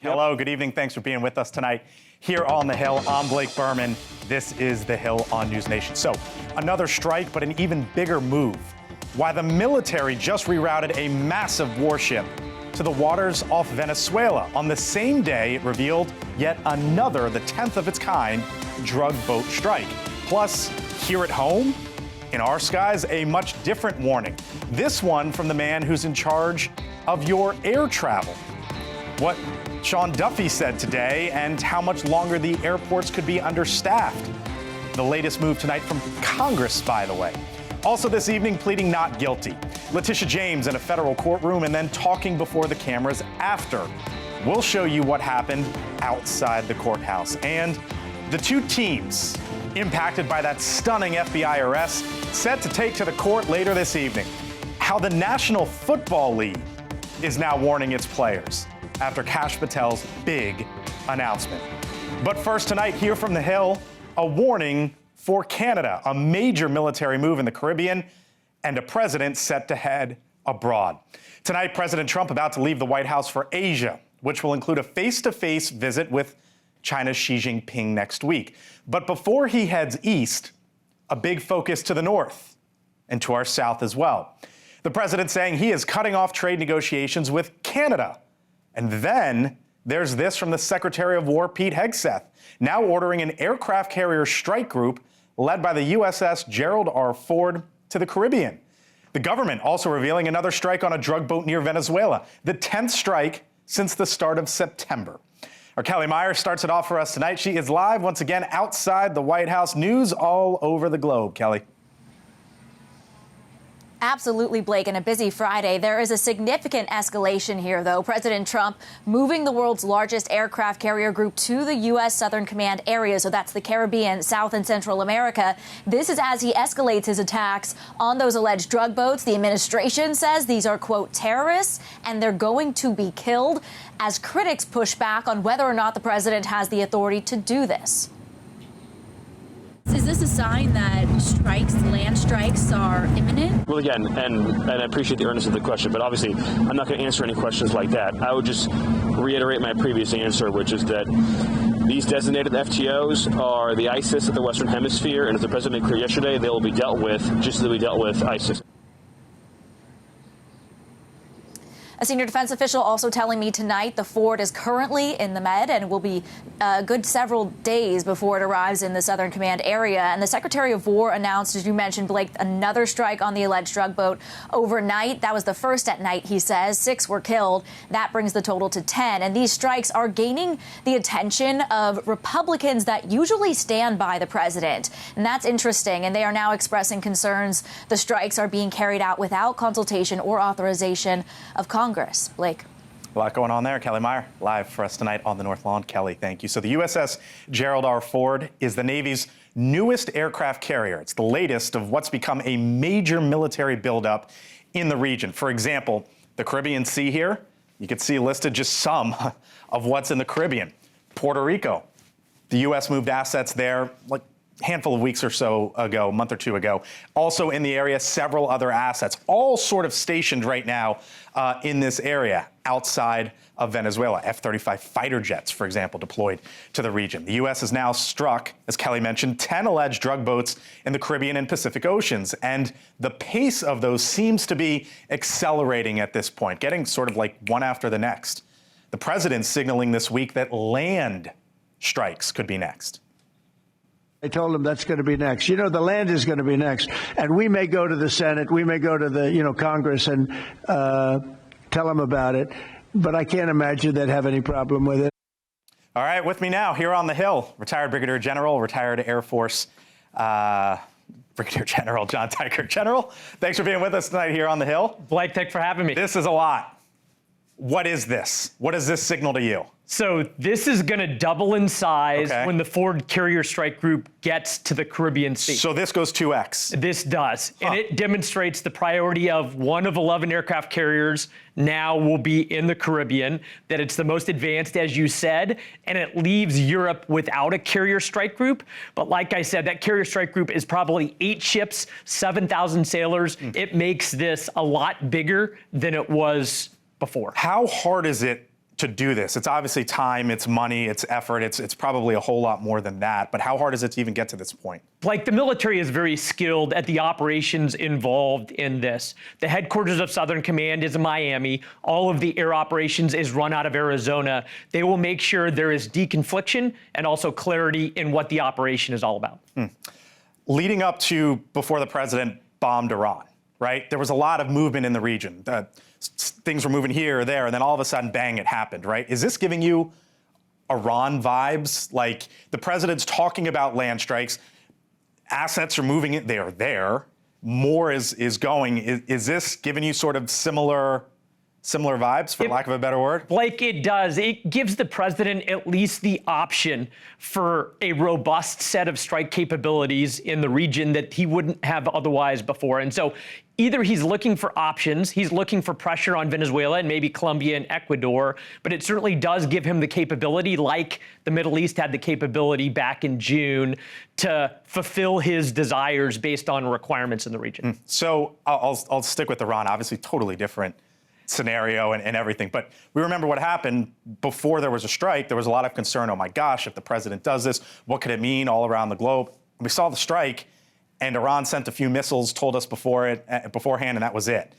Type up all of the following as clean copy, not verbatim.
Hello, good evening. Thanks for being with us tonight here on The Hill. I'm Blake Burman. This is The Hill on News Nation. So, another strike, but an even bigger move. Why the military just rerouted a massive warship to the waters off Venezuela. On the same day, it revealed yet another, the 10th of its kind, drug boat strike. Plus, here at home, in our skies, a much different warning. This one from the man who's in charge of your air travel. What Sean Duffy said today and how much longer the airports could be understaffed. The latest move tonight from Congress, by the way. Also this evening, pleading not guilty. Letitia James in a federal courtroom and then talking before the cameras after. We'll show you what happened outside the courthouse. And the two teams impacted by that stunning FBI arrest set to take to the court later this evening. How the National Football League is now warning its players after Kash Patel's big announcement. But first tonight, here from The Hill, a warning for Canada, a major military move in the Caribbean, and a president set to head abroad. Tonight, President Trump about to leave the White House for Asia, which will include a face-to-face visit with China's Xi Jinping next week. But before he heads east, a big focus to the north and to our south as well. The president saying he is cutting off trade negotiations with Canada. And then there's this from the Secretary of War, Pete Hegseth, now ordering an aircraft carrier strike group led by the USS Gerald R. Ford to the Caribbean. The government also revealing another strike on a drug boat near Venezuela, the 10th strike since the start of September. Our Kelly Meyer starts it off for us tonight. She is live once again outside the White House. News all over the globe. Kelly. Absolutely, Blake, and a busy Friday. There is a significant escalation here, though. President Trump moving the world's largest aircraft carrier group to the U.S. Southern Command area, so that's the Caribbean, South and Central America. This is as he escalates his attacks on those alleged drug boats. The administration says these are, quote, terrorists, and they're going to be killed, as critics push back on whether or not the president has the authority to do this. Is this a sign that land strikes, are imminent? Well, again, and I appreciate the earnestness of the question, but obviously I'm not going to answer any questions like that. I would just reiterate my previous answer, which is that these designated FTOs are the ISIS of the Western Hemisphere, and as the president made clear yesterday, they will be dealt with just as we dealt with ISIS. A senior defense official also telling me tonight the Ford is currently in the Med and will be a good several days before it arrives in the Southern Command area. And the Secretary of War announced, as you mentioned, Blake, another strike on the alleged drug boat overnight. That was the first at night, he says. 6 were killed. That brings the total to 10. And these strikes are gaining the attention of Republicans that usually stand by the president. And that's interesting. And they are now expressing concerns the strikes are being carried out without consultation or authorization of Congress. Blake. A lot going on there. Kelly Meyer, live for us tonight on the North Lawn. Kelly, thank you. So the USS Gerald R. Ford is the Navy's newest aircraft carrier. It's the latest of what's become a major military buildup in the region. For example, the Caribbean Sea here, you can see listed just some of what's in the Caribbean. Puerto Rico, the U.S. moved assets there like handful of weeks or so ago, a month or two ago. Also in the area, several other assets, all sort of stationed right now in this area outside of Venezuela. F-35 fighter jets, for example, deployed to the region. The U.S. has now struck, as Kelly mentioned, 10 alleged drug boats in the Caribbean and Pacific Oceans. And the pace of those seems to be accelerating at this point, getting sort of like one after the next. The president's signaling this week that land strikes could be next. I told him that's going to be next. You know, the land is going to be next. And we may go to the Senate, we may go to the, Congress and tell them about it. But I can't imagine they'd have any problem with it. All right, with me now here on the Hill, retired Brigadier General, retired Air Force Brigadier General John Tykert. General, thanks for being with us tonight here on the Hill. Blake, thanks for having me. This is a lot. What is this? What does this signal to you? So this is going to double in size when the Ford Carrier Strike Group gets to the Caribbean Sea. So this goes 2x. This does. And it demonstrates the priority of one of 11 aircraft carriers now will be in the Caribbean, that it's the most advanced, as you said, and it leaves Europe without a carrier strike group. But like I said, that carrier strike group is probably 8 ships, 7,000 sailors. It makes this a lot bigger than it was before. How hard is it to do this? It's obviously time, it's money, it's effort, it's probably a whole lot more than that. But how hard is it to even get to this point? Like, the military is very skilled at the operations involved in this. The headquarters of Southern Command is in Miami. All of the air operations is run out of Arizona. They will make sure there is deconfliction and also clarity in what the operation is all about. Leading up to before the president bombed Iran, right? There was a lot of movement in the region. Things were moving here or there, and then all of a sudden, bang, it happened, right? Is this giving you Iran vibes? Like, the president's talking about land strikes, assets are moving it, they are there, more is going. Is this giving you sort of similar vibes, for lack of a better word? Blake, it does. It gives the president at least the option for a robust set of strike capabilities in the region that he wouldn't have otherwise before. And so either he's looking for options, he's looking for pressure on Venezuela and maybe Colombia and Ecuador, but it certainly does give him the capability, like the Middle East had the capability back in June, to fulfill his desires based on requirements in the region. So I'll stick with Iran, obviously totally different scenario and everything. But we remember what happened before there was a strike. There was a lot of concern, oh my gosh, if the president does this, what could it mean all around the globe? We saw the strike, and Iran sent a few missiles, told us beforehand, and that was it.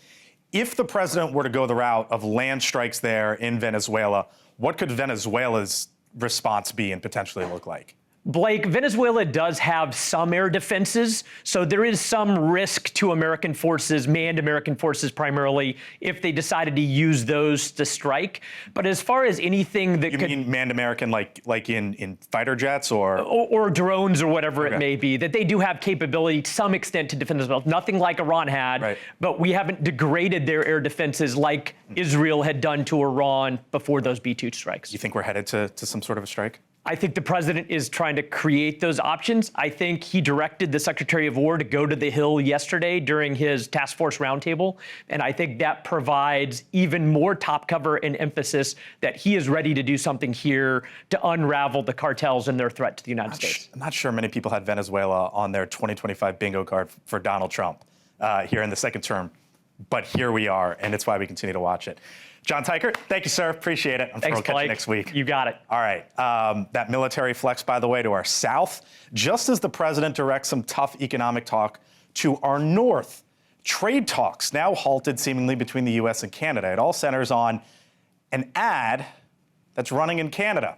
If the president were to go the route of land strikes there in Venezuela, what could Venezuela's response be and potentially look like? Blake, Venezuela does have some air defenses, so there is some risk to American forces, manned American forces primarily, if they decided to use those to strike. But as far as anything that you mean manned American, like in fighter jets or drones or whatever it may be, that they do have capability to some extent to defend themselves. Nothing like Iran had, right. But we haven't degraded their air defenses like Israel had done to Iran before those B-2 strikes. You think we're headed to some sort of a strike? I think the president is trying to create those options. I think he directed the Secretary of War to go to the Hill yesterday during his task force roundtable, and I think that provides even more top cover and emphasis that he is ready to do something here to unravel the cartels and their threat to the United States. I'm not sure many people had Venezuela on their 2025 bingo card for Donald Trump here in the second term, but here we are, and it's why we continue to watch it. John Teichert, thank you, sir. Appreciate it. I'm sure we'll catch you next week. You got it. All right. That military flex, by the way, to our south, just as the president directs some tough economic talk to our north. Trade talks now halted seemingly between the U.S. and Canada. It all centers on an ad that's running in Canada,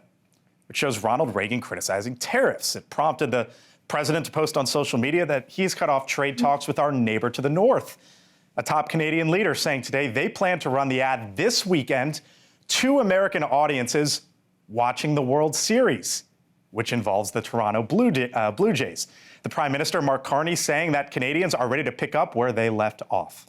which shows Ronald Reagan criticizing tariffs. It prompted the president to post on social media that he's cut off trade talks with our neighbor to the north. A top Canadian leader saying today they plan to run the ad this weekend to American audiences watching the World Series, which involves the Toronto Blue Jays. The Prime Minister, Mark Carney, saying that Canadians are ready to pick up where they left off.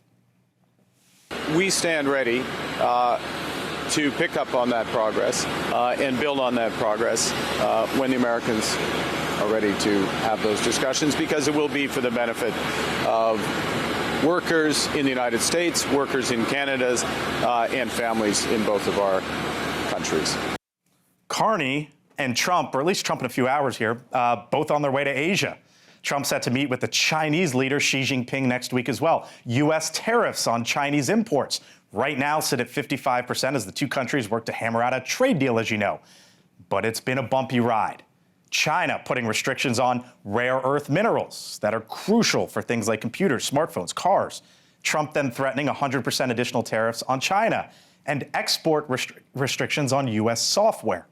We stand ready to pick up on that progress and build on that progress when the Americans are ready to have those discussions, because it will be for the benefit of workers in the United States, workers in Canada, and families in both of our countries. Carney and Trump, or at least Trump in a few hours here, both on their way to Asia. Trump set to meet with the Chinese leader Xi Jinping next week as well. U.S. tariffs on Chinese imports right now sit at 55% as the two countries work to hammer out a trade deal, as you know. But it's been a bumpy ride. China putting restrictions on rare earth minerals that are crucial for things like computers, smartphones, cars. Trump then threatening 100% additional tariffs on China and export restrictions on U.S. software.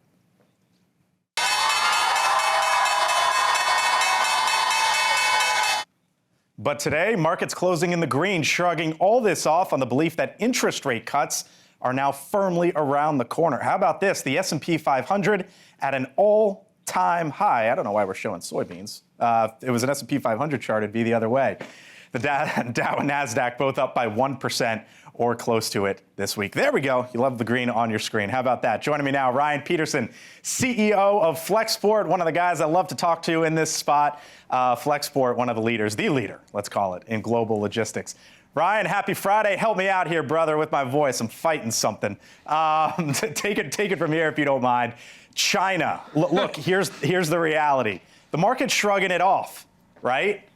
But today, markets closing in the green, shrugging all this off on the belief that interest rate cuts are now firmly around the corner. How about this? The S&P 500 at an all-time high. I don't know why we're showing soybeans. If it was an S&P 500 chart, it'd be the other way. The Dow and NASDAQ both up by 1% or close to it this week. There we go. You love the green on your screen. How about that? Joining me now, Ryan Peterson, CEO of Flexport, one of the guys I love to talk to in this spot. Flexport, one of the leaders, the leader, let's call it, in global logistics. Ryan, happy Friday. Help me out here, brother, with my voice. I'm fighting something. Take it from here if you don't mind. China. Look, here's the reality. The market's shrugging it off, right?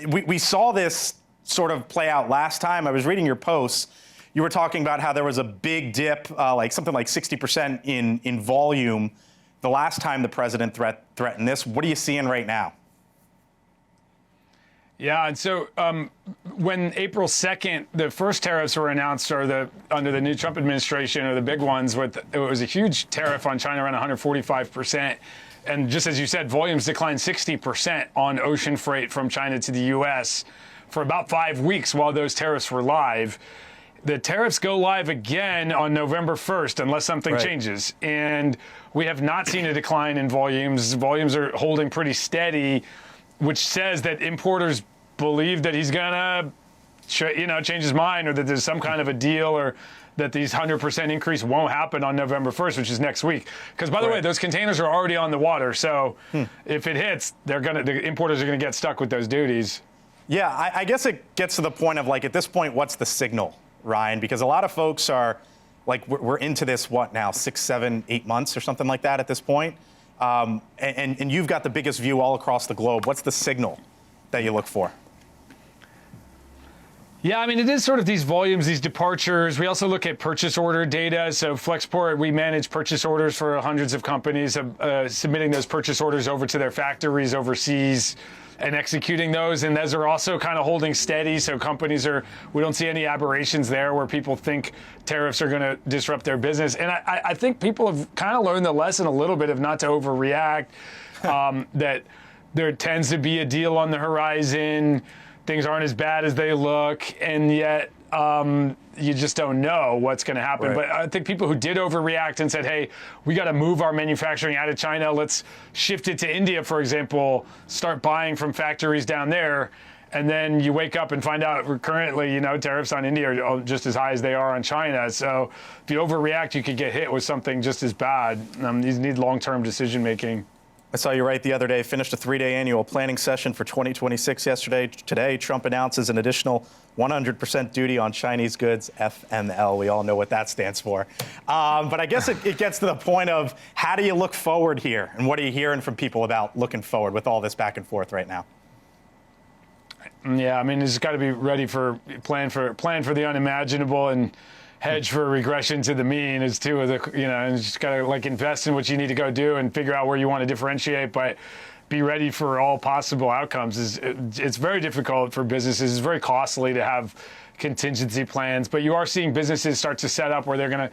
We saw this sort of play out last time. I was reading your posts. you were talking about how there was a big dip, like something like 60% in volume the last time the president threatened this. What are you seeing right now? Yeah, and so when April 2nd, the first tariffs were announced, or under the new Trump administration, or the big ones, it was a huge tariff on China, around 145%. And just as you said, volumes declined 60% on ocean freight from China to the U.S. for about 5 weeks while those tariffs were live. The tariffs go live again on November 1st unless something changes. And we have not seen a decline in volumes. Volumes are holding pretty steady, which says that importers believe that he's going to change his mind, or that there's some kind of a deal, or that these 100% increase won't happen on November 1st, which is next week. Because, by the way, those containers are already on the water. So if it hits, the importers are going to get stuck with those duties. Yeah, I guess it gets to the point of, like, at this point, what's the signal, Ryan? Because a lot of folks are, like, we're into this, what now, 6, 7, 8 months or something like that at this point. And you've got the biggest view all across the globe. What's the signal that you look for? Yeah, I mean, it is sort of these volumes, these departures. We also look at purchase order data. So Flexport, we manage purchase orders for hundreds of companies, submitting those purchase orders over to their factories overseas and executing those. And those are also kind of holding steady. So we don't see any aberrations there where people think tariffs are going to disrupt their business. And I think people have kind of learned the lesson a little bit of not to overreact, that there tends to be a deal on the horizon. Things aren't as bad as they look, and yet you just don't know what's going to happen. But I think people who did overreact and said, hey, we got to move our manufacturing out of China, let's shift it to India, for example, start buying from factories down there, and then you wake up and find out currently, tariffs on India are just as high as they are on China. So if you overreact, you could get hit with something just as bad. These need long-term decision-making. I saw you right the other day, finished a 3-day annual planning session for 2026 yesterday. Today, Trump announces an additional 100% duty on Chinese goods, FML. We all know what that stands for. But I guess it gets to the point of, how do you look forward here? And what are you hearing from people about looking forward with all this back and forth right now? Yeah, I mean, it's got to be ready for plan for the unimaginable, and hedge for regression to the mean is two of the, and you just got to invest in what you need to go do and figure out where you want to differentiate, but be ready for all possible outcomes. It's very difficult for businesses. It's very costly to have contingency plans, but you are seeing businesses start to set up where they're going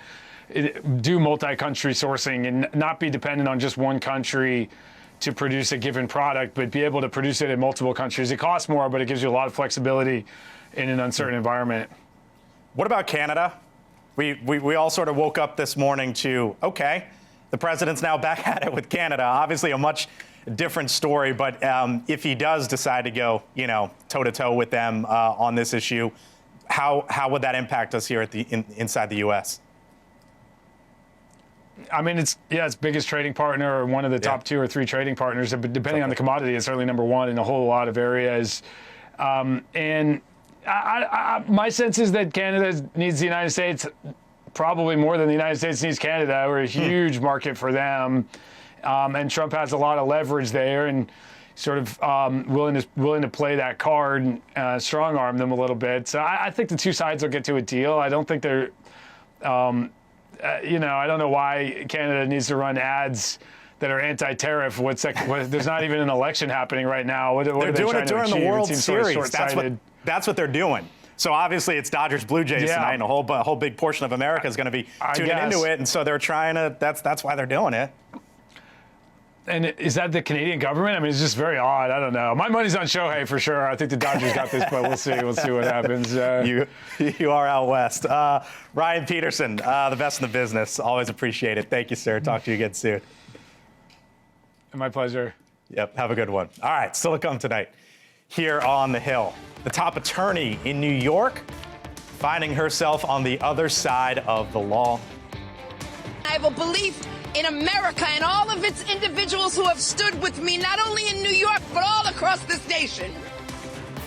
to do multi-country sourcing and not be dependent on just one country to produce a given product, but be able to produce it in multiple countries. It costs more, but it gives you a lot of flexibility in an uncertain environment. What about Canada? We all sort of woke up this morning to, okay, the president's now back at it with Canada. Obviously a much different story, but if he does decide to go, toe-to-toe with them on this issue, how would that impact us here inside the U.S.? I mean, it's biggest trading partner, or one of the top 2 or 3 trading partners, but depending on the commodity, it's certainly number 1 in a whole lot of areas. And my sense is that Canada needs the United States probably more than the United States needs Canada. We're a huge market for them, and Trump has a lot of leverage there, and sort of willing to play that card, and strong arm them a little bit. So I think the two sides will get to a deal. I don't think they're, I don't know why Canada needs to run ads that are anti-tariff. There's not even an election happening right now. What they're doing it during the World Series. That's what they're doing. So obviously it's Dodgers Blue Jays tonight, and a whole big portion of America is going to be tuning into it, and so they're trying to. That's why they're doing it. And is that the Canadian government? I mean, it's just very odd. I don't know. My money's on Shohei for sure. I think the Dodgers got this, but we'll see. We'll see what happens. You are out west. Ryan Peterson, the best in the business. Always appreciate it. Thank you, sir. Talk to you again soon. My pleasure. Yep. Have a good one. All right. Still to come tonight here on the Hill. The top attorney in New York finding herself on the other side of the law. I have a belief in America and all of its individuals who have stood with me, not only in New York, but all across this nation.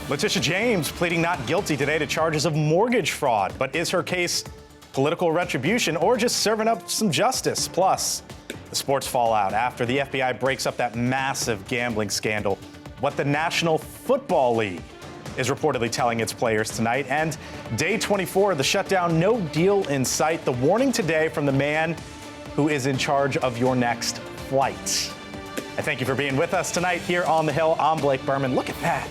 Letitia James pleading not guilty today to charges of mortgage fraud. But is her case political retribution or just serving up some justice? Plus, the sports fallout after the FBI breaks up that massive gambling scandal. What the National Football League is reportedly telling its players tonight. And day 24 of the shutdown, no deal in sight. The warning today from the man who is in charge of your next flight. I thank you for being with us tonight here on The Hill. I'm Blake Burman. Look at that.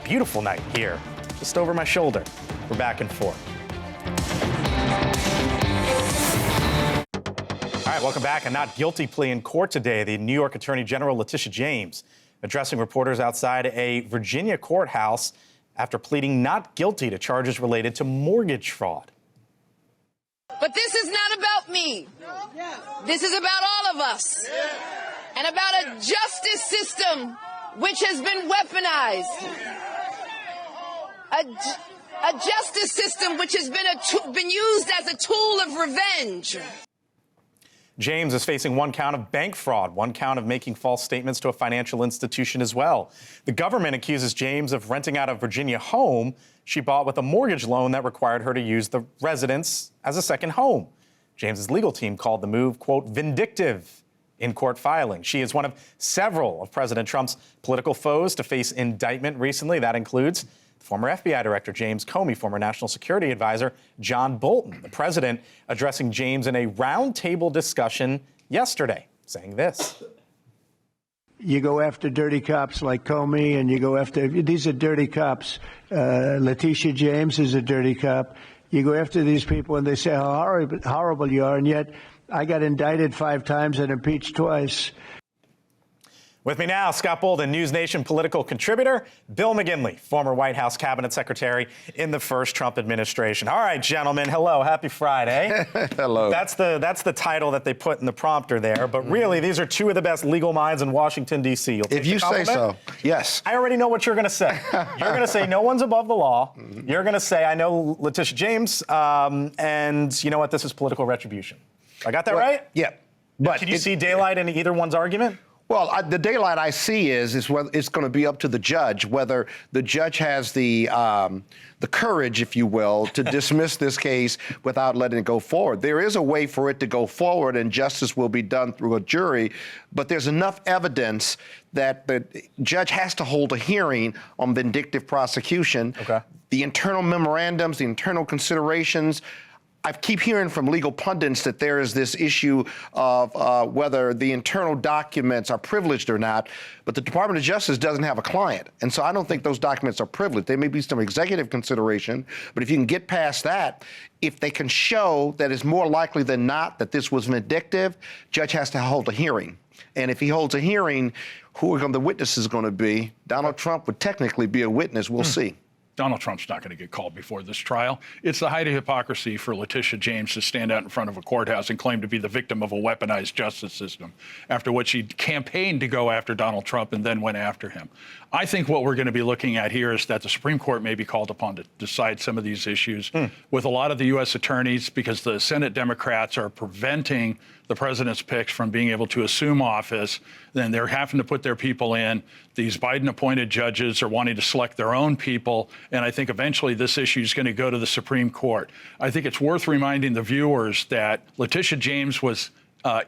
Beautiful night here, just over my shoulder. We're back and forth. All right, welcome back. A not guilty plea in court today. The New York Attorney General Letitia James addressing reporters outside a Virginia courthouse after pleading not guilty to charges related to mortgage fraud. But this is not about me. This is about all of us. And about a justice system which has been weaponized. A justice system which has been used as a tool of revenge. James is facing one count of bank fraud, one count of making false statements to a financial institution as well. The government accuses James of renting out a Virginia home she bought with a mortgage loan that required her to use the residence as a second home. James's legal team called the move, quote, vindictive in court filing. She is one of several of President Trump's political foes to face indictment recently. That includes former FBI Director James Comey, former National Security Advisor John Bolton. The president addressing James in a roundtable discussion yesterday, saying this. You go after dirty cops like Comey, and you go after, these are dirty cops. Letitia James is a dirty cop. You go after these people and they say how horrible you are, and yet I got indicted 5 times and impeached twice. With me now, Scott Bolden, News Nation political contributor, Bill McGinley, former White House cabinet secretary in the first Trump administration. All right, gentlemen, hello, happy Friday. Hello. That's the title that they put in the prompter there, but really, these are two of the best legal minds in Washington, D.C. If you say so, yes. I already know what you're going to say. You're going to say no one's above the law. You're going to say I know Letitia James, and you know what, this is political retribution. I got that right? Yeah. But can you see daylight in either one's argument? Well, the daylight I see is whether it's going to be up to the judge, whether the judge has the courage, if you will, to dismiss this case without letting it go forward. There is a way for it to go forward, and justice will be done through a jury, but there's enough evidence that the judge has to hold a hearing on vindictive prosecution. Okay. The internal memorandums, the internal considerations. I keep hearing from legal pundits that there is this issue of whether the internal documents are privileged or not, but the Department of Justice doesn't have a client. And so I don't think those documents are privileged. There may be some executive consideration, but if you can get past that, if they can show that it's more likely than not that this was vindictive, judge has to hold a hearing. And if he holds a hearing, who are the witnesses going to be? Donald Trump would technically be a witness. We'll see. Donald Trump's not going to get called before this trial. It's the height of hypocrisy for Letitia James to stand out in front of a courthouse and claim to be the victim of a weaponized justice system after what she campaigned to go after Donald Trump and then went after him. I think what we're going to be looking at here is that the Supreme Court may be called upon to decide some of these issues with a lot of the U.S. attorneys, because the Senate Democrats are preventing the president's picks from being able to assume office. Then they're having to put their people in. These Biden-appointed judges are wanting to select their own people, and I think eventually this issue is going to go to the Supreme Court. I think it's worth reminding the viewers that Letitia James was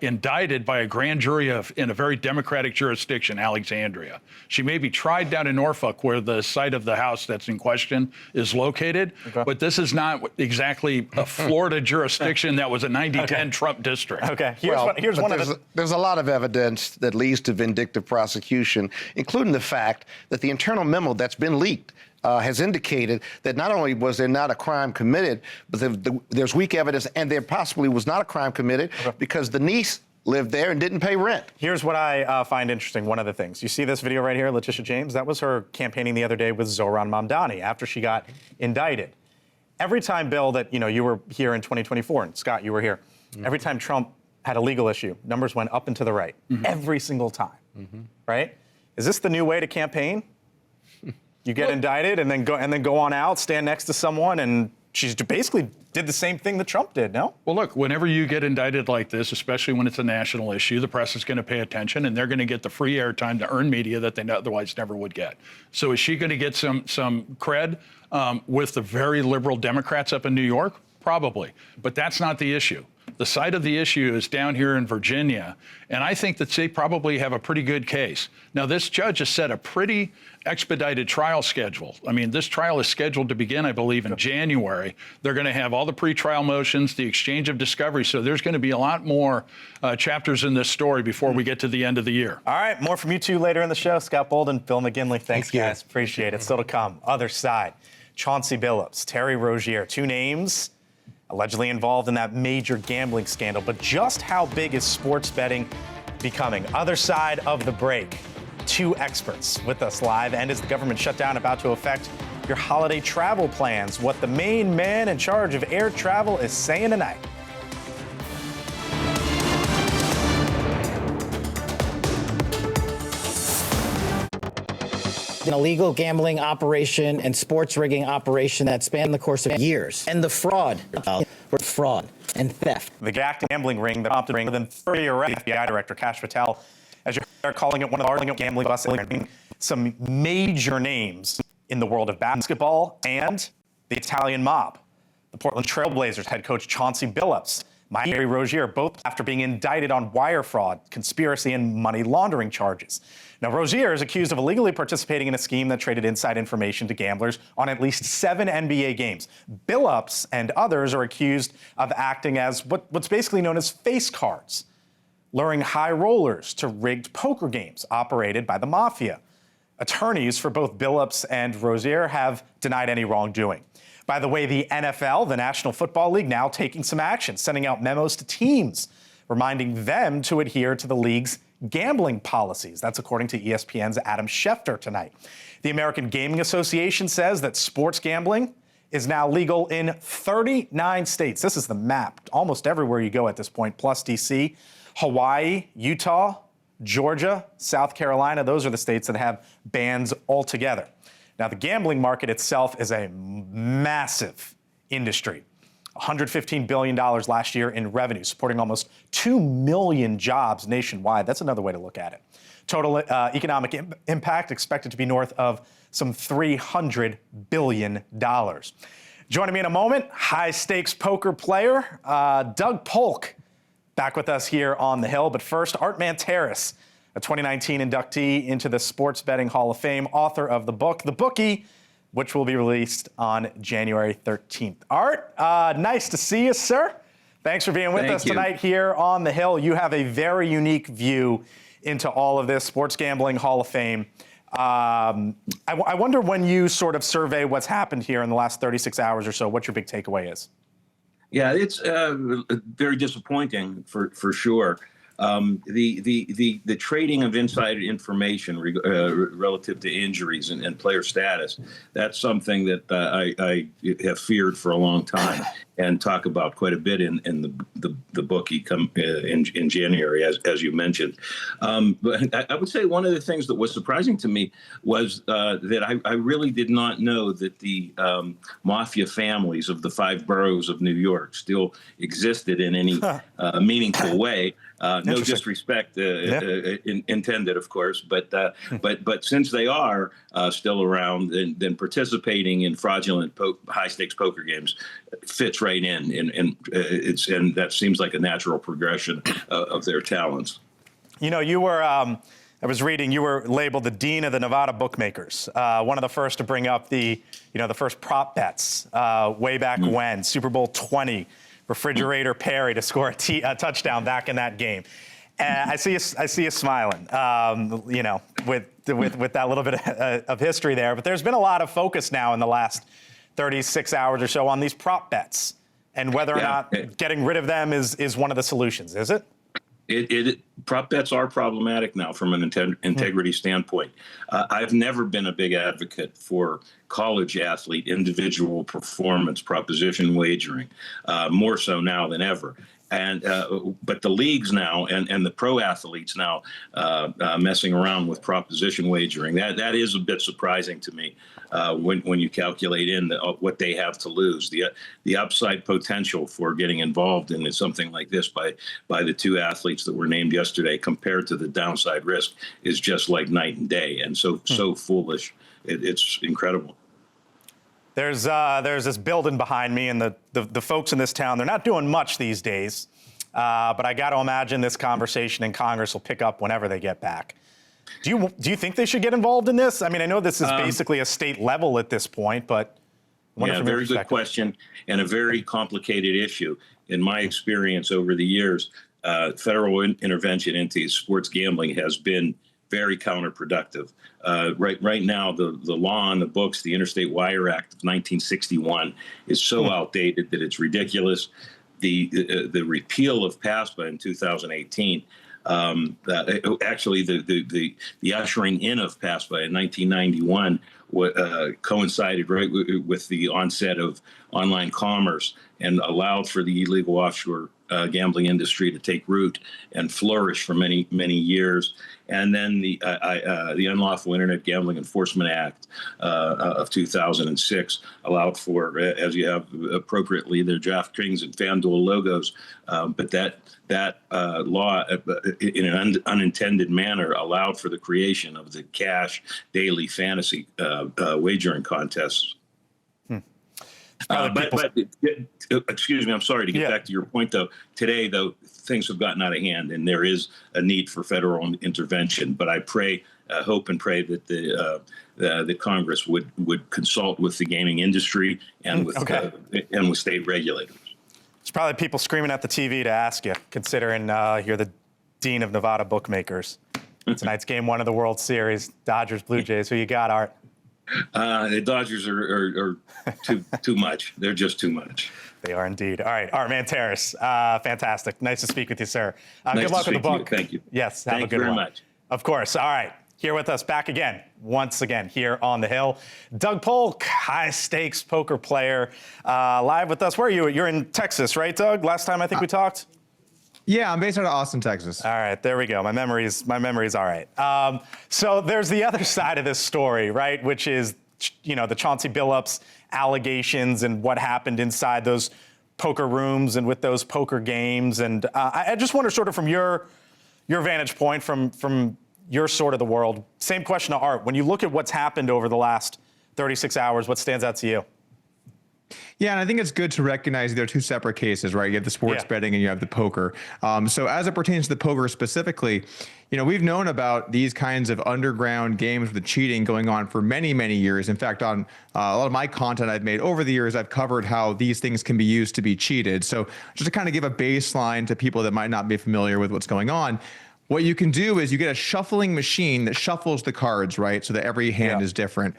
indicted by a grand jury in a very democratic jurisdiction, Alexandria. She may be tried down in Norfolk, where the site of the house that's in question is located, but this is not exactly a Florida jurisdiction that was a 90-10 Trump district. Okay, there's a lot of evidence that leads to vindictive prosecution, including the fact that the internal memo that's been leaked has indicated that not only was there not a crime committed, but there's weak evidence, and there possibly was not a crime committed because the niece lived there and didn't pay rent. Here's what I find interesting. One of the things. You see this video right here, Letitia James? That was her campaigning the other day with Zohran Mamdani after she got indicted. Every time, Bill, that you were here in 2024, and Scott, you were here, every time Trump had a legal issue, numbers went up and to the right. Every single time. Right? Is this the new way to campaign? You get indicted and then go on out, stand next to someone, and she's basically did the same thing that Trump did, no? Well, look, whenever you get indicted like this, especially when it's a national issue, the press is going to pay attention, and they're going to get the free airtime to earn media that they otherwise never would get. So is she going to get some cred with the very liberal Democrats up in New York? Probably. But that's not the issue. The site of the issue is down here in Virginia, and I think that they probably have a pretty good case. Now, this judge has set a pretty expedited trial schedule. I mean, this trial is scheduled to begin, I believe, in January. They're going to have all the pretrial motions, the exchange of discovery, so there's going to be a lot more chapters in this story before we get to the end of the year. All right, more from you two later in the show. Scott Bolden, Bill McGinley, thanks, guys. Appreciate it. Still to come. Other side, Chauncey Billups, Terry Rozier, two names allegedly involved in that major gambling scandal. But just how big is sports betting becoming? Other side of the break. Two experts with us live. And is the government shutdown about to affect your holiday travel plans? What the main man in charge of air travel is saying tonight. An illegal gambling operation and sports rigging operation that spanned the course of years. And the fraud and theft. The gambling ring that prompted more than 30 arrests. FBI Director Kash Patel, as you're calling it, one of the largest gambling busts, some major names in the world of basketball and the Italian mob. The Portland Trail Blazers head coach Chauncey Billups, Terry Rozier, both after being indicted on wire fraud, conspiracy, and money laundering charges. Now, Rozier is accused of illegally participating in a scheme that traded inside information to gamblers on at least 7 NBA games. Billups and others are accused of acting as what's basically known as face cards, luring high rollers to rigged poker games operated by the mafia. Attorneys for both Billups and Rozier have denied any wrongdoing. By the way, the NFL, the National Football League, now taking some action, sending out memos to teams, reminding them to adhere to the league's gambling policies. That's according to ESPN's Adam Schefter tonight. The American Gaming Association says that sports gambling is now legal in 39 states. This is the map. Almost everywhere you go at this point, plus D.C., Hawaii, Utah, Georgia, South Carolina. Those are the states that have bans altogether. Now, the gambling market itself is a massive industry. $115 billion last year in revenue, supporting almost 2 million jobs nationwide. That's another way to look at it. Total economic impact expected to be north of some $300 billion. Joining me in a moment, high-stakes poker player Doug Polk, back with us here on The Hill. But first, Art Manteris, a 2019 inductee into the Sports Betting Hall of Fame, author of the book, The Bookie, which will be released on January 13th. Art, nice to see you, sir. Thanks for being with us tonight here on The Hill. You have a very unique view into all of this, Sports Gambling Hall of Fame. I wonder, when you sort of survey what's happened here in the last 36 hours or so, what your big takeaway is. Yeah, it's very disappointing for sure. The trading of inside information relative to injuries and player status, that's something that I have feared for a long time and talk about quite a bit in the bookie in January, as you mentioned. But I would say one of the things that was surprising to me was that I really did not know that the mafia families of the 5 boroughs of New York still existed in any meaningful way. No disrespect intended, of course, but since they are still around, then participating in fraudulent high-stakes poker games fits right in, and that seems like a natural progression of their talents. You know, you were. I was reading, you were labeled the dean of the Nevada bookmakers, one of the first to bring up the first prop bets way back when, Super Bowl 20. Refrigerator Perry to score a touchdown back in that game. And I see you smiling, with that little bit of history there. But there's been a lot of focus now in the last 36 hours or so on these prop bets and whether or not getting rid of them is one of the solutions. Is it? Prop bets are problematic now from an integrity standpoint. I've never been a big advocate for college athlete individual performance proposition wagering, more so now than ever. And but the leagues now and the pro athletes now messing around with proposition wagering, that is a bit surprising to me when you calculate in what they have to lose. The upside potential for getting involved in something like this by the 2 athletes that were named yesterday compared to the downside risk is just like night and day, and so foolish. It's incredible. There's this building behind me, and the folks in this town, they're not doing much these days. But I got to imagine this conversation in Congress will pick up whenever they get back. Do you think they should get involved in this? I mean, I know this is basically a state level at this point, but yeah, very good question and a very complicated issue. In my experience over the years, federal intervention into sports gambling has been very counterproductive. Right now, the law on the books, the Interstate Wire Act of 1961, is so outdated that it's ridiculous. The repeal of PASPA in 2018. Actually, the ushering in of PASPA in 1991 coincided right with the onset of online commerce and allowed for the illegal offshore gambling industry to take root and flourish for many years. And then the Unlawful Internet Gambling Enforcement Act of 2006 allowed for, as you have appropriately, the DraftKings and FanDuel logos, but that law, in an unintended manner, allowed for the creation of the cash daily fantasy wagering contests. But excuse me, I'm sorry to get back to your point, though. Today, though, things have gotten out of hand, and there is a need for federal intervention. But I hope and pray that the Congress would consult with the gaming industry and with state regulators. There's probably people screaming at the TV to ask you, considering you're the dean of Nevada bookmakers. Tonight's game 1 of the World Series, Dodgers, Blue Jays. Who you got, Art? The Dodgers are too much. They're just too much. They are indeed. All right, Art Manteris, fantastic. Nice to speak with you, sir. Nice good luck with the book. Thank you. Yes, have a good one. Thank you very much. Of course. All right, here with us back again, once again, here on the Hill. Doug Polk, high-stakes poker player, live with us. Where are you? You're in Texas, right, Doug? Last time I think we talked? Yeah, I'm based out of Austin, Texas. All right, there we go. My memory's all right. So there's the other side of this story, right, which is, the Chauncey Billups allegations and what happened inside those poker rooms and with those poker games. And I just wonder, sort of from your vantage point, from your sort of the world, same question to Art. When you look at what's happened over the last 36 hours, what stands out to you? Yeah, and I think it's good to recognize they're two separate cases, right? You have the sports betting and you have the poker. So as it pertains to the poker specifically, we've known about these kinds of underground games with cheating going on for many, many years. In fact, on a lot of my content I've made over the years, I've covered how these things can be used to be cheated. So just to kind of give a baseline to people that might not be familiar with what's going on, what you can do is you get a shuffling machine that shuffles the cards, right? So that every hand is different.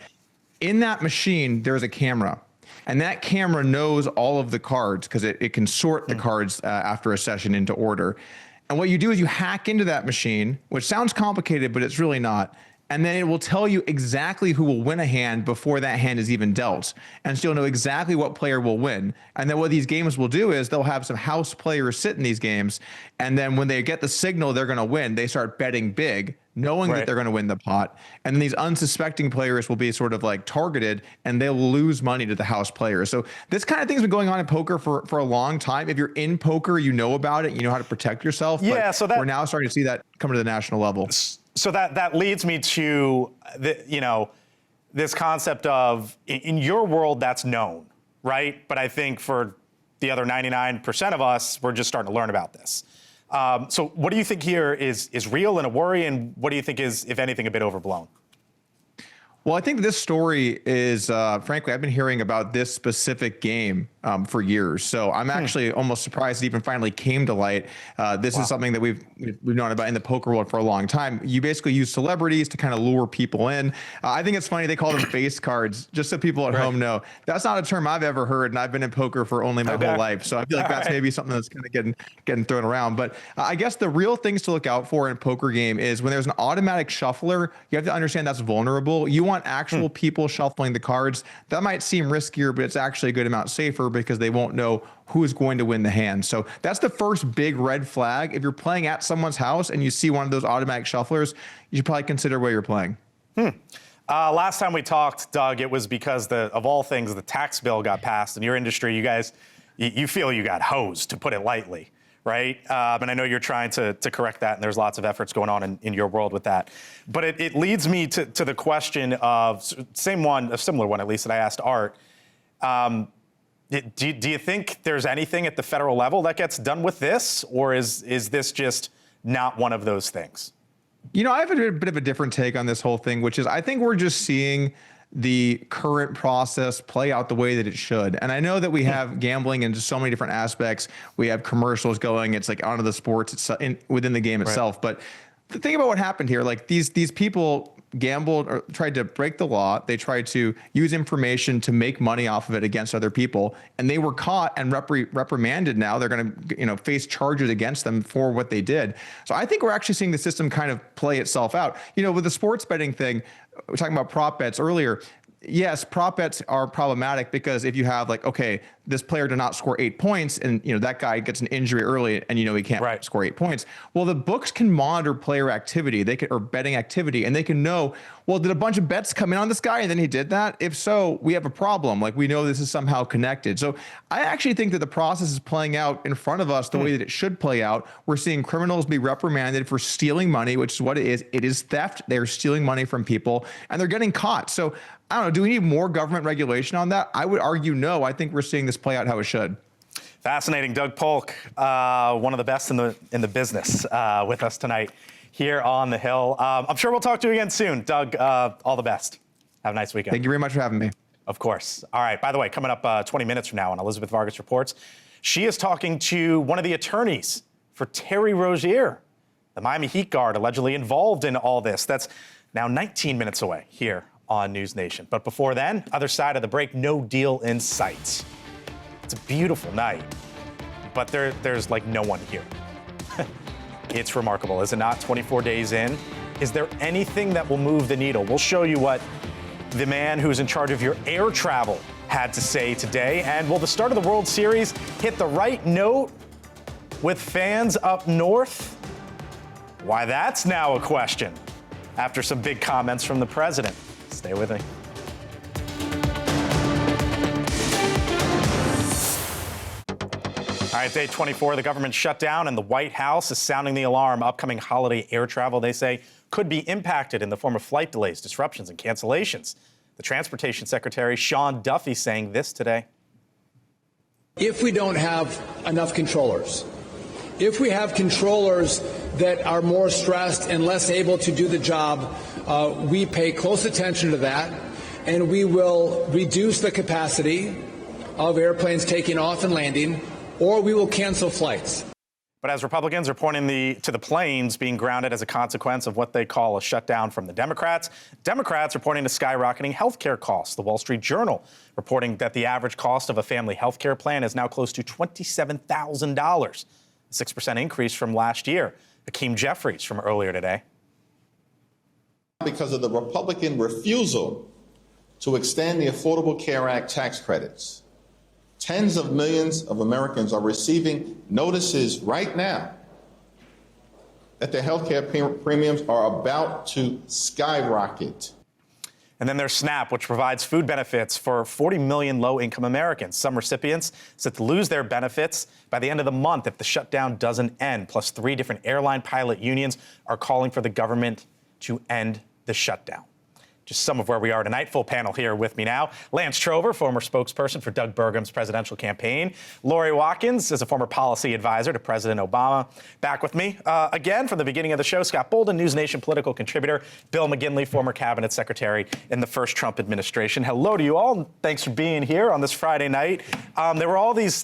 In that machine, there's a camera. And that camera knows all of the cards because it can sort the cards after a session into order. And what you do is you hack into that machine, which sounds complicated, but it's really not. And then it will tell you exactly who will win a hand before that hand is even dealt. And so you'll know exactly what player will win. And then what these games will do is they'll have some house players sit in these games. And then when they get the signal they're going to win, they start betting big, knowing that they're going to win the pot. And then these unsuspecting players will be sort of like targeted and they'll lose money to the house players. So this kind of thing's been going on in poker for a long time. If you're in poker, you know about it, you know how to protect yourself. Yeah, but so that, we're now starting to see that come to the national level. So that leads me to this concept of, in your world, that's known, right? But I think for the other 99% of us, we're just starting to learn about this. So what do you think here is real and a worry, and what do you think is, if anything, a bit overblown? Well, I think this story is, frankly, I've been hearing about this specific game for years. So I'm actually almost surprised it even finally came to light. This is something that we've known about in the poker world for a long time. You basically use celebrities to kind of lure people in. I think it's funny they call them face cards, just so people at home know. That's not a term I've ever heard, and I've been in poker for only my whole life. So I feel like that's maybe something that's kind of getting thrown around. But I guess the real things to look out for in a poker game is when there's an automatic shuffler, you have to understand that's vulnerable. You want actual people shuffling the cards. That might seem riskier, but it's actually a good amount safer because they won't know who's going to win the hand. So that's the first big red flag. If you're playing at someone's house and you see one of those automatic shufflers, you should probably consider where you're playing. Last time we talked, Doug, it was because of all things, the tax bill got passed in your industry. You guys, you feel you got hosed, to put it lightly. Right? And I know you're trying to correct that, and there's lots of efforts going on in your world with that. But it leads me to the question of, a similar one at least, that I asked Art. Do you think there's anything at the federal level that gets done with this, or is this just not one of those things? You know, I have a bit of a different take on this whole thing, which is I think we're just seeing the current process play out the way that it should. And I know that we have gambling in so many different aspects. We have commercials going. It's like onto the sports. It's within the game itself. Right. But the thing about what happened here, like these people gambled or tried to break the law. They tried to use information to make money off of it against other people, and they were caught and reprimanded. Now they're going to, face charges against them for what they did. So I think we're actually seeing the system kind of play itself out. With the sports betting thing, we're talking about prop bets earlier. Yes, prop bets are problematic because if you have like, okay, this player did not score 8 points and, that guy gets an injury early and, he can't score 8 points. Well, the books can monitor player activity, or betting activity, and they can know, well, did a bunch of bets come in on this guy and then he did that? If so, we have a problem. Like, we know this is somehow connected. So I actually think that the process is playing out in front of us the way that it should play out. We're seeing criminals be reprimanded for stealing money, which is what it is. It is theft. They're stealing money from people and they're getting caught. So I don't know. Do we need more government regulation on that? I would argue no. I think we're seeing this play out how it should. Fascinating. Doug Polk, one of the best in the business, with us tonight here on the Hill. I'm sure we'll talk to you again soon. Doug, all the best. Have a nice weekend. Thank you very much for having me. Of course. All right. By the way, coming up 20 minutes from now on Elizabeth Vargas Reports, she is talking to one of the attorneys for Terry Rozier, the Miami Heat guard allegedly involved in all this. That's now 19 minutes away here on News Nation. But before then, other side of the break, no deal in sight. It's a beautiful night, but there's like no one here. It's remarkable, is it not? 24 days in. Is there anything that will move the needle? We'll show you what the man who's in charge of your air travel had to say today. And will the start of the World Series hit the right note with fans up north? Why, that's now a question after some big comments from the president. Stay with me. All right, day 24, the government shut down and the White House is sounding the alarm. Upcoming holiday air travel, they say, could be impacted in the form of flight delays, disruptions, and cancellations. The Transportation Secretary, Sean Duffy, saying this today. If we don't have enough controllers, if we have controllers that are more stressed and less able to do the job, we pay close attention to that, and we will reduce the capacity of airplanes taking off and landing, or we will cancel flights. But as Republicans are pointing to the planes being grounded as a consequence of what they call a shutdown from the Democrats are pointing to skyrocketing health care costs. The Wall Street Journal reporting that the average cost of a family health care plan is now close to $27,000, a 6% increase from last year. Hakeem Jeffries from earlier today. Because of the Republican refusal to extend the Affordable Care Act tax credits, tens of millions of Americans are receiving notices right now that their health care premiums are about to skyrocket. And then there's SNAP, which provides food benefits for 40 million low-income Americans. Some recipients set to lose their benefits by the end of the month if the shutdown doesn't end. Plus, 3 different airline pilot unions are calling for the government to end the shutdown. Just some of where we are tonight. Full panel here with me now. Lance Trover, former spokesperson for Doug Burgum's presidential campaign. Lori Watkins is a former policy advisor to President Obama. Back with me again from the beginning of the show, Scott Bolden, News Nation political contributor. Bill McGinley, former cabinet secretary in the first Trump administration. Hello to you all, and thanks for being here on this Friday night. There were all these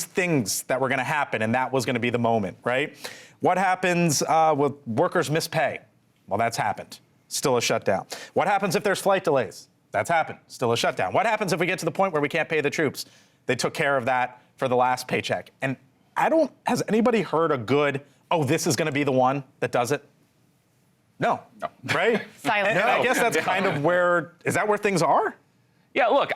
things that were going to happen, and that was going to be the moment, right? What happens with workers miss pay? Well, that's happened. Still a shutdown. What happens if there's flight delays? That's happened. Still a shutdown. What happens if we get to the point where we can't pay the troops? They took care of that for the last paycheck. And has anybody heard a good, this is going to be the one that does it? No. Right? Silent. And I guess that's kind of is that where things are? Yeah, look,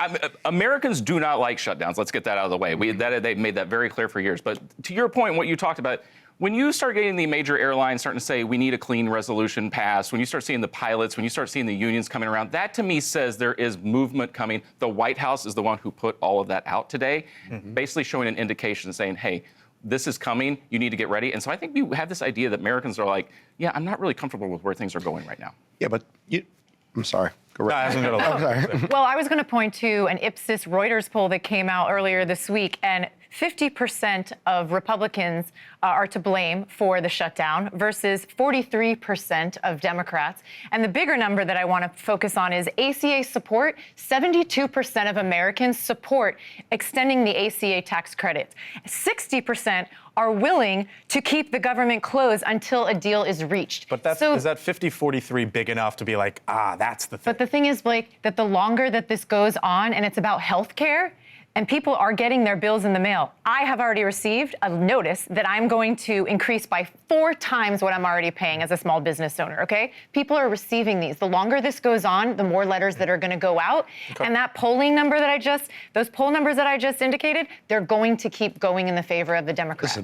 Americans do not like shutdowns. Let's get that out of the way. They've made that very clear for years. But to your point, what you talked about, when you start getting the major airlines starting to say we need a clean resolution passed, when you start seeing the pilots, when you start seeing the unions coming around, that to me says there is movement coming. The White House is the one who put all of that out today, basically showing an indication saying, hey, this is coming, you need to get ready. And so I think we have this idea that Americans are like, yeah, I'm not really comfortable with where things are going right now. Yeah, but I'm sorry. correct. No, I'm sorry. Well, I was going to point to an Ipsos Reuters poll that came out earlier this week, and 50% of Republicans are to blame for the shutdown versus 43% of Democrats. And the bigger number that I want to focus on is ACA support. 72% of Americans support extending the ACA tax credits. 60% are willing to keep the government closed until a deal is reached. But is that 50-43 big enough to be like, that's the thing? But the thing is, Blake, that the longer that this goes on and it's about health care, and people are getting their bills in the mail. I have already received a notice that I'm going to increase by 4 times what I'm already paying as a small business owner, okay? People are receiving these. The longer this goes on, the more letters that are going to go out. Okay. And that polling number that those poll numbers that I just indicated, they're going to keep going in the favor of the Democrats.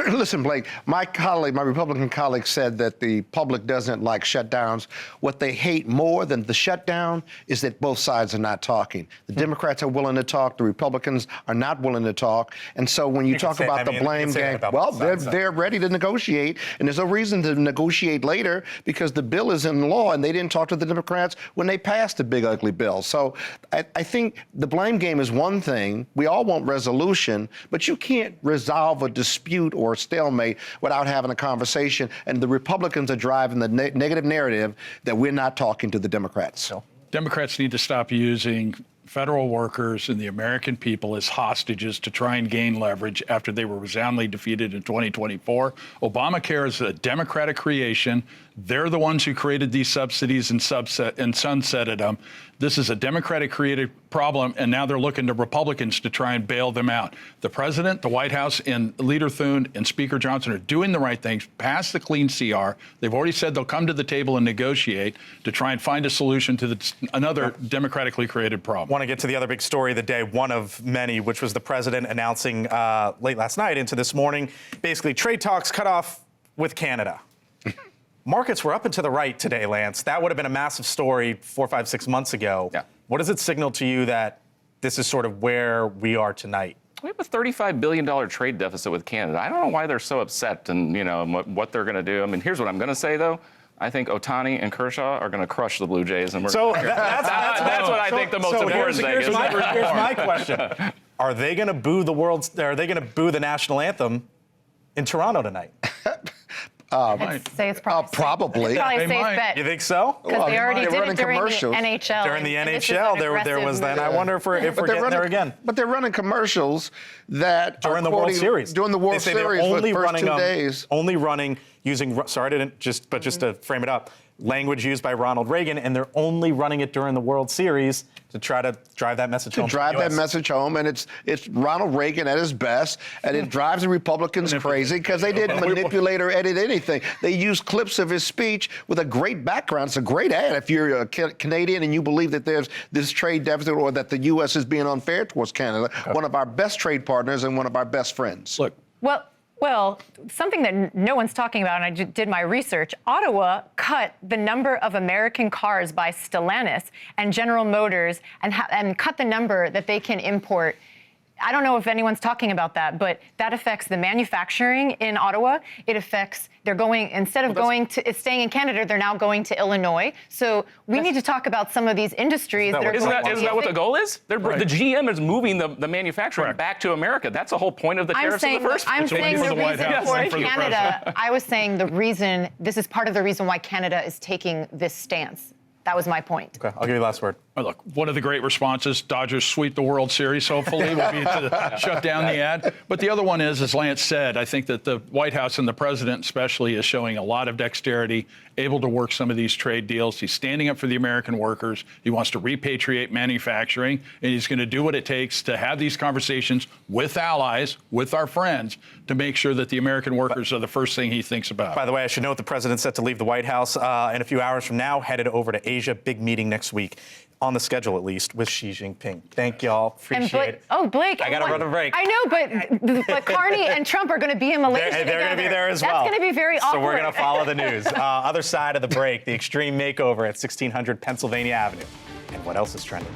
Listen, Blake, my Republican colleague said that the public doesn't like shutdowns. What they hate more than the shutdown is that both sides are not talking. The Democrats are willing to talk. The Republicans are not willing to talk. And so when you talk about the blame game, well, they're ready to negotiate. And there's no reason to negotiate later because the bill is in law and they didn't talk to the Democrats when they passed the big, ugly bill. So I think the blame game is one thing. We all want resolution, but you can't resolve a dispute or a stalemate without having a conversation. And the Republicans are driving the negative narrative that we're not talking to the Democrats. So Democrats need to stop using federal workers and the American people as hostages to try and gain leverage after they were resoundingly defeated in 2024. Obamacare is a Democratic creation. They're the ones who created these subsidies and sunsetted them. This is a Democratic-created problem, and now they're looking to Republicans to try and bail them out. The president, the White House, and Leader Thune and Speaker Johnson are doing the right things, pass the clean CR. They've already said they'll come to the table and negotiate to try and find a solution to another democratically created problem. I want to get to the other big story of the day, one of many, which was the president announcing late last night into this morning, basically trade talks cut off with Canada. Markets were up and to the right today, Lance. That would have been a massive story 4, 5, 6 months ago. Yeah. What does it signal to you that this is sort of where we are tonight? We have a $35 billion trade deficit with Canada. I don't know why they're so upset and, what they're going to do. I mean, here's what I'm going to say, though. I think Ohtani and Kershaw are going to crush the Blue Jays. And that's what I think the most important thing is. Here's my question. Are they going to boo the national anthem in Toronto tonight? I'd say it's probably a safe bet. You think so? Because they already did it during the NHL. During the NHL, there was that. I wonder if we're getting there again. But they're running commercials that during the World Series. During the World Series, for the first 2 days. Only running using. Just to frame it up, language used by Ronald Reagan, and they're only running it during the World Series to try to drive that message home. And it's Ronald Reagan at his best, and it drives the Republicans crazy because they didn't manipulate or edit anything. They used clips of his speech with a great background. It's a great ad if you're a Canadian and you believe that there's this trade deficit or that the U.S. is being unfair towards Canada, one of our best trade partners and one of our best friends. Look. Well, something that no one's talking about, and I did my research, Ottawa cut the number of American cars by Stellantis and General Motors and cut the number that they can import. I don't know if anyone's talking about that, but that affects the manufacturing in Ottawa. It affects, instead of staying in Canada, they're now going to Illinois. So we need to talk about some of these industries that are Isn't that what the goal is? The GM is moving the manufacturing back to America. That's the whole point of the tariffs in the first place. I'm saying the reason for Canada, I was saying this is part of the reason why Canada is taking this stance. That was my point. Okay, I'll give you the last word. Look, one of the great responses, Dodgers sweep the World Series, hopefully, will be to shut down the ad. But the other one is, as Lance said, I think that the White House and the president especially is showing a lot of dexterity, able to work some of these trade deals. He's standing up for the American workers. He wants to repatriate manufacturing, and he's going to do what it takes to have these conversations with allies, with our friends, to make sure that the American workers are the first thing he thinks about. By the way, I should note the president's set to leave the White House in a few hours from now, headed over to Asia. Big meeting next week. On the schedule, at least, with Xi Jinping. Thank y'all. Appreciate it. Oh, Blake. I got to run a break. I know, but Carney and Trump are going to be in Malaysia They're going to be there as well. That's going to be very awkward. So we're going to follow the news. Other side of the break, the extreme makeover at 1600 Pennsylvania Avenue. And what else is trending?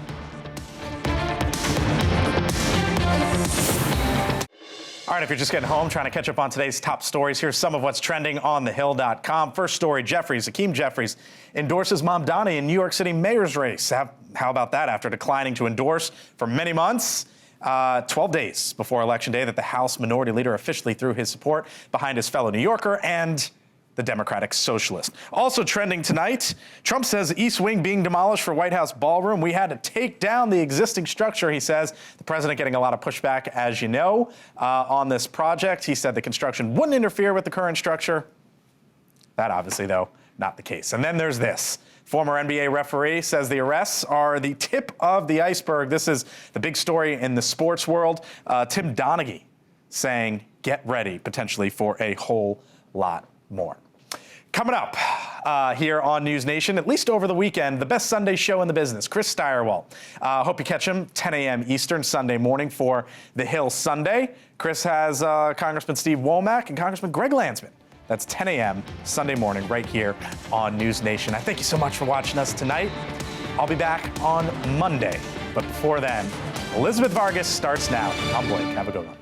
All right, if you're just getting home, trying to catch up on today's top stories, here's some of what's trending on thehill.com. First story, Hakeem Jeffries endorses Mamdani in New York City mayor's race. How about that after declining to endorse for many months? 12 days before Election Day that the House Minority Leader officially threw his support behind his fellow New Yorker and the Democratic Socialist. Also trending tonight, Trump says East Wing being demolished for White House ballroom. We had to take down the existing structure, he says. The president getting a lot of pushback, as you know, on this project. He said the construction wouldn't interfere with the current structure. That obviously, though, not the case. And then there's this. Former NBA referee says the arrests are the tip of the iceberg. This is the big story in the sports world. Tim Donaghy saying, get ready potentially for a whole lot more. Coming up here on News Nation, at least over the weekend, the best Sunday show in the business, Chris Steyerwalt. Hope you catch him 10 a.m. Eastern Sunday morning for The Hill Sunday. Chris has Congressman Steve Womack and Congressman Greg Landsman. That's 10 a.m. Sunday morning right here on News Nation. I thank you so much for watching us tonight. I'll be back on Monday. But before then, Elizabeth Vargas starts now. I'm Blake. Have a good one.